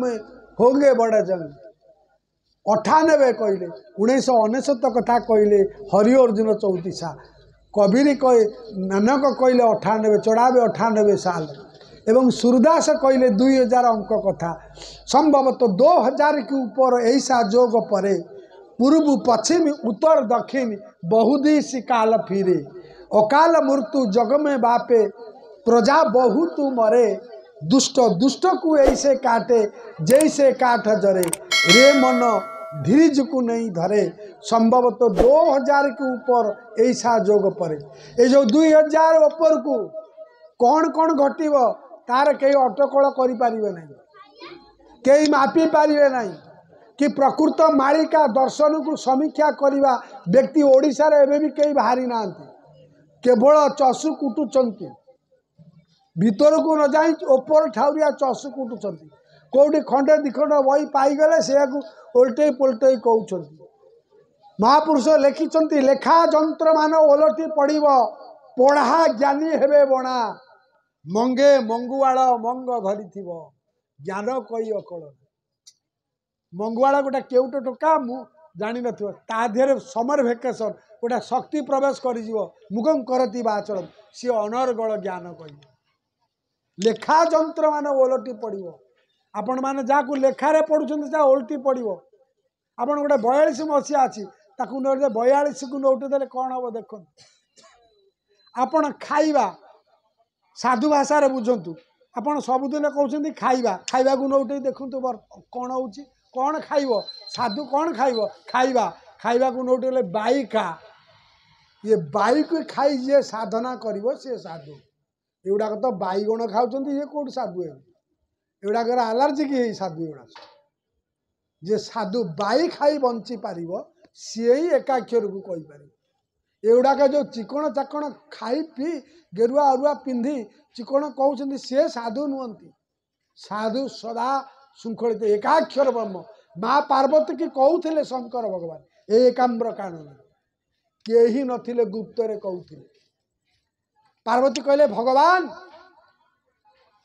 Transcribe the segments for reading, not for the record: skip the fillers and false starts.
में होंगे बड़े जंग 98 कहले 1999 कथा कहले हरि अर्जुन 34 कबीर कहे नानक कहले 98 चढ़ावे 98 साल एवं सूरदास कहले 2000 अंक कथा संभवतः 2000 के ऊपर ऐसा जोग परे पूर्व पश्चिम उत्तर दक्षिण बहुदिश काल फिरे अकाल मृत्यु जग में बापे प्रजा बहुत मरे दुष्ट दुष्ट को ऐसे काटे जैसे काठ जरे रे मन धीरज को नहीं धरे संभवतः 2000 के ऊपर ऐसा जोग पड़े ये जो 2000 ऊपर को कौन कौन घटव तार कई अटकल करें ना कई मापी पारे ना कि प्रकृत मालिका दर्शन को समीक्षा करवा व्यक्ति ओडिशार एवं भी कई बाहरी ना केवल चषु कुटुंच भीतर को न जाई ओपर ठाउरिया चषु कुटुंच कौटी खंडे दिखंड बही पाईगले से ओल्टे पोल्टे कहते महापुरुष लिखिंट लेखा जंत्र मान ओलटी पड़ पढ़ा ज्ञानी हेबे बणा मंगे मंगुआल मंग धरी ज्ञान कई अकल मंगुआल गोटे केउट टोका मु जानी नथिबो ता देहरे समर वेकेशन गोटे शक्ति प्रवेश कर मुगम करती आचरण सी अनर्गल ज्ञान कही लेखा जंत्र मान ओलटी पड़ो आपण मैंने जहाँ लेखारे पढ़ुं ओल्टी पड़ो आपड़ गोटे 42 मसीहा अच्छी 42 को नौटे कौन हम देख आपण खाइबा साधु भाषा बुझंतु आपड़ सबुदिन कहते खाइबा खाइबा को नौटे देखु कौन हो कौन खाइब साधु कौन खाइब खाइबा खाइबा को नौटे बाई खा ये बाई को खाई जे साधना करिवो से साधु एगुड़ाक तो बाईगण खाऊँ ये कौट साधु है एगुड़ाकर आलर्जी की साधु एगुड़ा जे साधु बाई खाई बंची पार सी ही एकाक्षर को कहीपर एगुड़ाक जो चिकण चाकण खाई पी गेरुआ अरुआ पिंधि चिकण कहते सी साधु नुहति साधु सदा श्रृंखलित एकाक्षर ब्रह्म माँ पार्वती की कहते शंकर भगवान एकाम्र कानन केही नथिले गुप्तरे कहते पार्वती कहले भगवान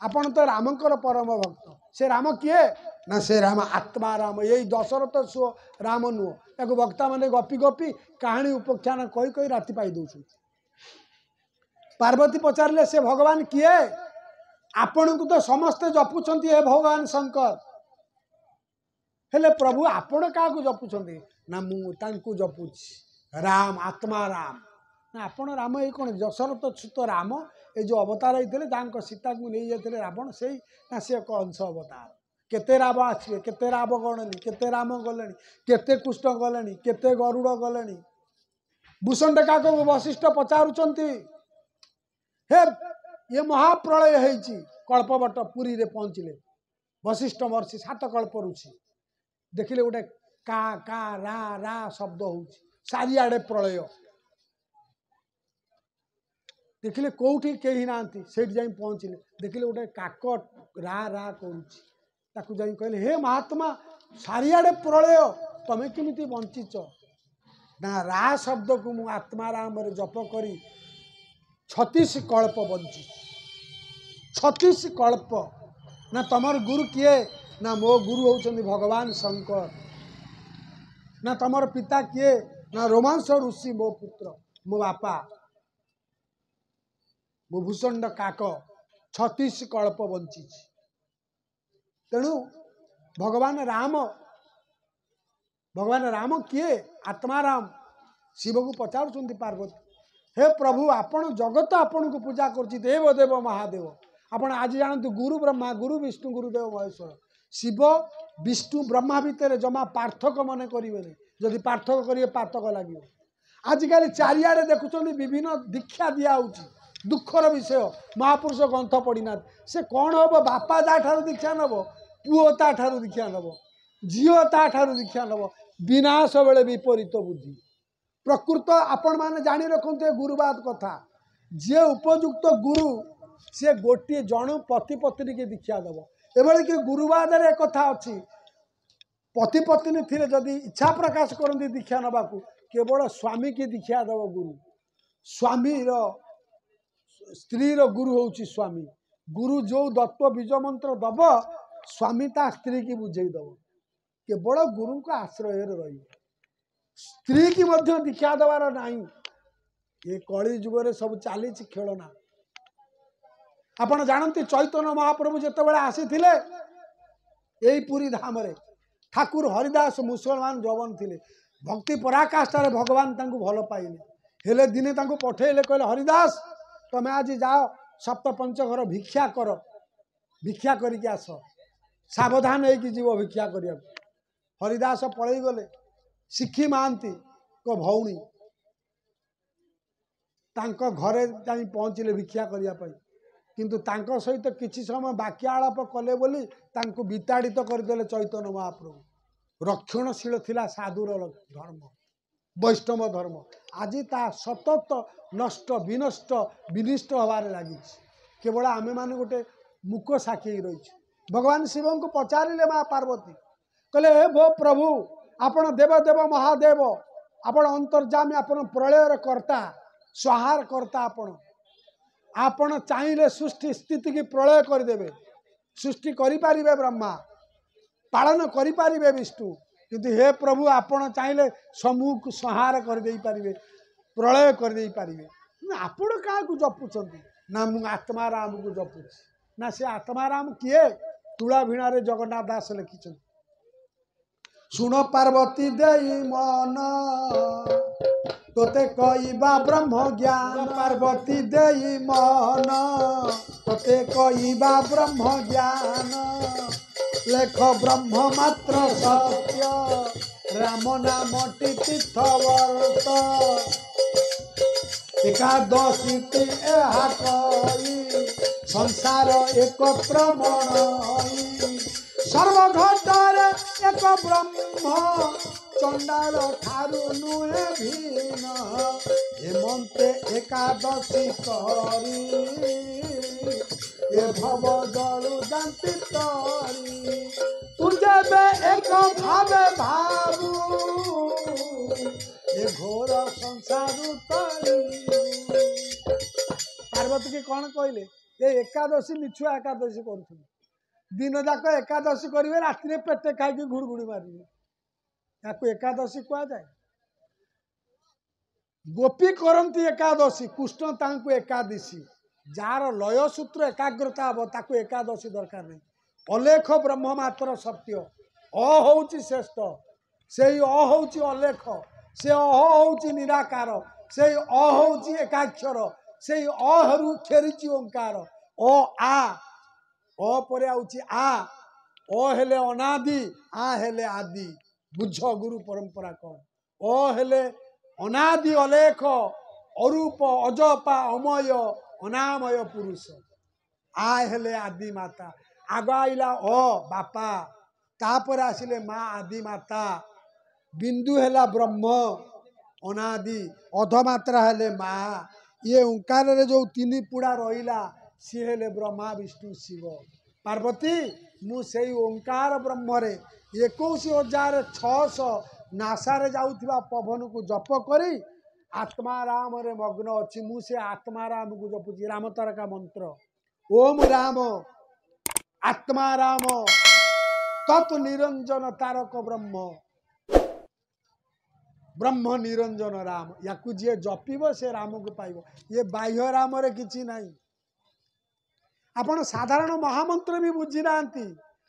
आपण तो रामकर परम भक्त से राम किए ना से राम आत्मा राम यही दशरथ सो राम नुह या वक्ता मैंने गपी गपी कहानी उपाख्यान कही कही राति पाई दौर पार्वती पचारे से भगवान किए आपण को तो समस्ते जपुंट हे भगवान शंकर हेले प्रभु आपण क्या जपुंट ना मुझे जपुची राम आत्मा राम ना आपण राम ये कौन दशरथ सुत राम ये जो अवतार होते सीता को नहीं जाते रावण से ना सी एक अंश अवतार केते राम आसवे केते राम गणनी केते राम गले केते कृष्ण गले केते गरुड़ गले भूषण का वशिष्ठ पचारुंट हे ये महाप्रलय होती कल्पवट पुरी रे पहुँचले वशिष्ठ महर्षि 7 कल्प ऋषि देखिले गोटे का रा रा शब्द हो चारिआडे प्रलय देखिले कौटी कहीं ना से पहुँचले देखिले गोटे काक रा रा करुच्ची कहले हे महात्मा चारिआडे प्रलय तमें केमिति बंचिच ना रा शब्द को मु आत्मा राम जप करी 36 कल्प बंची 36 कल्प ना तमर गुरु किए ना मो गुरु होचंदी भगवान शंकर ना तमर पिता किए ना रोमांस ऋषि मो पुत्र मो बापा मो भूषण काक 36 कल्प बंची तेणु भगवान राम किए आत्मा राम शिव को पचारुंट पार्वती हे प्रभु आपण जगत आपण को पूजा कर देव देव महादेव आपण आज जानते गुरु ब्रह्मा गुरु विष्णु गुरुदेव महेश्वर शिव विष्णु ब्रह्मा भितर जमा पार्थक मन करेंगे जदि पार्थक करेंगे पातक लगे आजिकल चारिआडे देखुं विभिन्न दीक्षा दिया दुखर विषय महापुरुष ग्रंथ पढ़ीना से कौन हम बापा ठार दीक्षा नब पुओ ठार दीक्षा नब झीओ ठार दीक्षा नब विनाश बेले विपरीत बुद्धि प्रकृत आपण मैंने जानी रखते गुरुवाद कथा जे उपयुक्त गुरु सी गोटे जन पति पत्नी की दीक्षा दब एभली कि गुरुवाद रे कथा अच्छी पति पत्नी थी जदि इच्छा प्रकाश करती दीक्षा नवा केवल स्वामी की दीक्षा दब गुरु स्वामी स्त्री गुरु हूँ स्वामी गुरु जो दत्त बीज मंत्र दब स्वामी ता स्त्री की बुझेदब केवल गुरु को आश्रय रही स्त्री की मध्य दीक्षा देवार नहीं ये कली जुगे सब चली खेलना आपण जानती चैतन्य महाप्रभु जितेबाला आसी यही पुरी धाम रे ठाकुर हरिदास मुसलमान जवन थिले भक्ति पराकाष्ठार भगवान तांको भल पाइले हेले दिने तांको पठेले कहले हरिदास तमे आज जाओ सप्तपंच घर भिक्षा कर भिक्षा करके आस सावधान होगी जीव भिक्षा करिया हरिदास पलई गले शिखी महांती को भौणी तांको घरे जाई पहुँचले भिक्षा करिया पाई किंतु तांको सहित किछि समय वाक्यालाप कले बोली तांको विताड़ित करदेले चैतन्य महाप्रभु रक्षणशील थिला साधुर धर्म वैष्णव धर्म आज ता सतत नष्ट विनष्ट विनिष्ट हबारे लगी केवल आमे माने गोटे मुक साक्षी रही भगवान शिव को पचारे माँ पार्वती कहले हे भो प्रभु आपण देव देव महादेव आपण अंतर्जामी आपण प्रलयर कर्ता संहार कर्ता आपण चाहिए सृष्टि स्थिति की प्रलय करदे सृष्टि करें ब्रह्मा पालन करें विष्णु किंतु हे प्रभु आपण चाहिए समूह को संहार करदे पारे प्रलय करदे पारे आपण क्या जपुंट ना मु आत्माराम को जपुची ना से आत्माराम किए तुला भिणारे जगन्नाथ दास लिखिं सुन पार्वती देई मन तोते कईबा ब्रह्म ज्ञान पार्वती देई मन तोते कईबा ब्रह्म ज्ञान लेख ब्रह्म मात्र सत्य राम नाम तीर्थ वर्त एकादशी संसार एकत्र मणई सर्वघटर एक ब्रह्म चंडाल ठारू नुहे भीन हेमंते एकादशी करी ए भव जलु दांति तरी तुझे बे एक भावे भावु ए घोर संसार तरी पार्वती के कौन कहले ये एकादशी मिछुआ एकादशी कर दिन जाक एकादशी करेंगे राति पेटे खाई घुड़घुड़ी मारे या एकादशी कहुए गोपी करती एकादशी कृष्ण तांको एकादशी जार लय सूत्र एकाग्रता हम ताको एकादशी दरकार नहीं अलेख ब्रह्म मात्र सत्य अ हूँ श्रेष्ठ से अ हूँ अलेख से अ हूँ निराकार से अ हूँ एकाक्षर से अरु फेरी ओंकार अ आ अ पर आ हेले अनादि आ हेले आदि बुझ गुरु परंपरा कौन अ हेले अनादि अलेख अरूप अजपा अमय अनामय पुरुष आ हेले आदि माता आग आइला अ बापा तापर आसिले माँ आदि माता बिंदु हेला ब्रह्म अनादि अधमात्रा हेले माँ ये ओंकार रे जो तीन पुड़ा रहिला सी हेले ब्रह्मा विष्णु शिव पार्वती मु से ओंकार ब्रह्म रे 21,600 नासारे जाउथिबा पवन को जप करी आत्माराम रे मग्न अच्छी मु से आत्माराम को जपुची राम तारका मंत्र ओम राम आत्माराम तत् निरंजन तारक ब्रह्म ब्रह्म निरंजन राम या जी जपिब से राम को पाइब ये बाह्य राम रे किछि नहीं आपण साधारण महामंत्र भी बुझी ना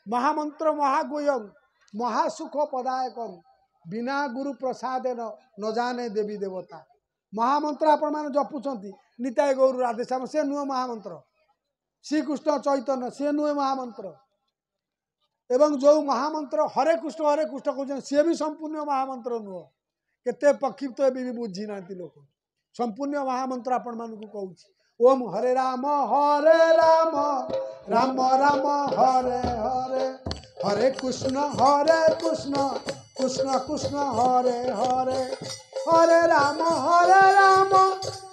महामंत्र महागोयम महासुख पदायक बिना गुरु प्रसाद न जाने देवी देवता महामंत्र आपण मैंने जपुंट निताय गौर राधेश्याम से नुह महामंत्र श्रीकृष्ण चैतन्य से नुहे महामंत्र एवं जो महामंत्र हरे कृष्ण कहते सी भी संपूर्ण महामंत्र नुह केते पक्षिप्त भी बुझी ना लोक संपूर्ण महामंत्र आपण मानक कहूँ ओम हरे राम राम राम हरे हरे हरे कृष्ण कृष्ण कृष्ण हरे हरे हरे राम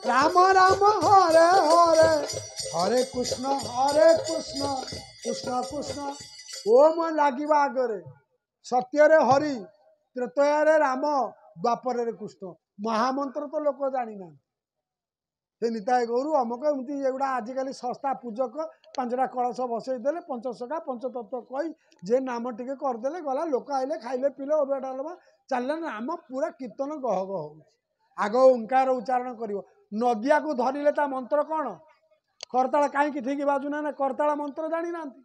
राम राम हरे हरे हरे कृष्ण कृष्ण कृष्ण ओम लागिबा आगरे सत्य रे हरि त्रेतया रे राम द्वापर रे कृष्ण महामंत्र तो लोक जानी ना ସେ ନିତାୟ ଗୌରୁ ଅମକ ଏମିତି ଏଗୁଡ଼ା ଆଜିକାଲି ଶସ୍ତା ପୂଜକ 5ଟା କଳସ ବସେଇଦେଲେ ପଞ୍ଚସଖା ପଞ୍ଚତତ୍ତ୍ୱ କହି ଯେ ନାମ ଟିକେ କରିଦେଲେ ଗଲା ଲୋକ ଆଇଲେ ଖାଇଲେ ପିଇଲେ ଅରୁଆ ଡାଲମା ଚାଲିଲେ ନାମ ପୁରା କୀର୍ତ୍ତନ ଗହ ଗହ ହେଉଛି। ଆଗ ଓଙ୍କାର ଉଚ୍ଚାରଣ କରିବ। ନଦିଆକୁ ଧରିଲେ ତା ମନ୍ତ୍ର କ'ଣ? କରତାଳ କାହିଁକି ଠିକ୍ ବାଜୁନା ନା କରତାଳ ମନ୍ତ୍ର ଜାଣିନାହାନ୍ତି।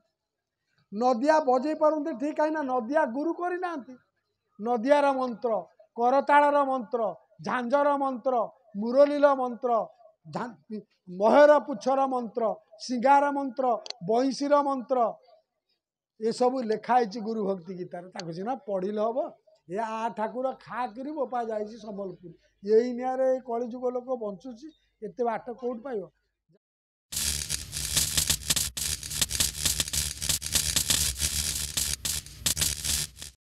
ନଦିଆ ବଜେଇ ପାରନ୍ତି ଠିକ୍ କାହିଁକି ନା ନଦିଆ ଗୁରୁ କରିନାହାନ୍ତି। ନଦିଆର ମନ୍ତ୍ର, କରତାଳର ମନ୍ତ୍ର, ଝାଞ୍ଜର ମନ୍ତ୍ର, ମୁରଲୀର ମନ୍ତ୍ର, ମହେର ପୁଚ୍ଛର ମନ୍ତ୍ର, ସିଙ୍ଗାର ମନ୍ତ୍ର, ବଇଁଶୀର ମନ୍ତ୍ର ଏସବୁ ଲେଖା ହେଇଛି ଗୁରୁ ଭକ୍ତି ଗୀତାରେ। ତାକୁ ସିନା ପଢ଼ିଲେ ହବ। ଏ ଠାକୁର ଖାକିରି ବୋପା ଯାଇଛି ସମ୍ବଲପୁର। ଏଇ ନିଆଁରେ ଏଇ କଳିଯୁଗ ଲୋକ ବଞ୍ଚୁଛି। ଏତେ ବାଟ କୋଉଠି ପାଇବ?